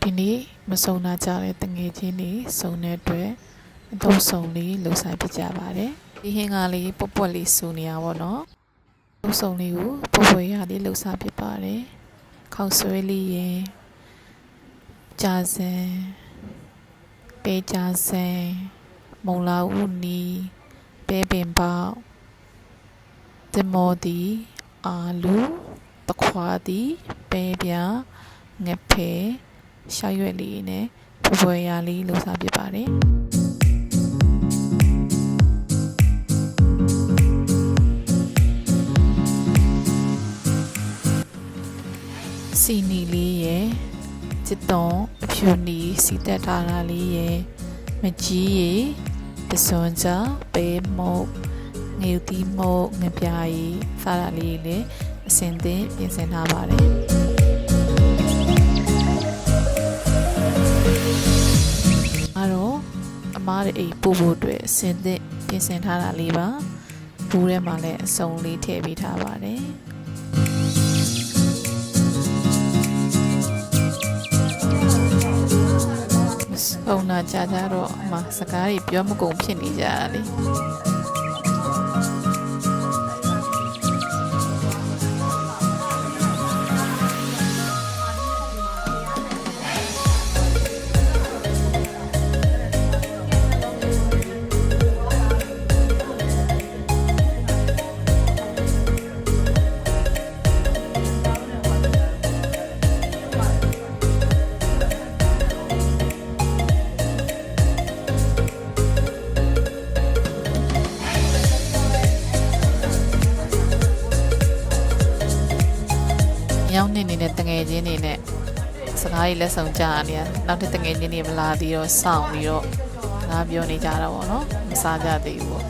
ဒီနေ့မစုံနာကြတဲ့တငယ်ချင်းတွေစုံတဲ့အတွက်အသုံးဆောင်လေးလှူဆိုင်ပြကြပါတယ်ဒီဟင်းကားလေးပွက်ပွက်လေးစူနေရပါတော့လှူဆောင်လေးကိုပွက်ပွက်ရလေးလှူဆိုင်ပြပါတယ်ခေါက်ဆွဲလေးရင်ကြာစံပဲကြာစံမုံလာဦးနီပဲပင်ပေါက်တမောဒီအာလူတခွာဒီပဲပြငဖဲရှာရွက်လေးနဲ့ဖွယ်ရာလေးလှူစားပြပါတယ်စီနီလေးရဲ့စစ်တုံးအဖြူနီစီတက်ထားတာလေးရဲ့မကြီးရဲ့ပစွန်ကြပဲမုတ်ငယ်တီမုတ်ငပြားကြီးစားတာလေးလည်းအစင်သင်ပြင်ဆင်ထားပါတယ်အမားရဲ့အိမ်ပို့ဖို့အတွက်အစင်သစ်ပြင်ဆင်ထားတာလေးပါဘူးထဲမှာလည်းအစုံလေးထည့်ပေးထားပါတယ်စုံနာကြတော့အမစကားတွေပြောမကုန်ဖြစ်နေကြတာလေရောက်နေတဲ့တငယ်ချင်းတွေနဲ့စကားတွေလက်ဆောင်ကြရနေရနောက်တစ်တငယ်ချင်းတွေမလာသေးတော့စောင့်ပြီးတော့စကားပြောနေကြတာပေါ့နော်မစားကြသေးဘူးပေါ့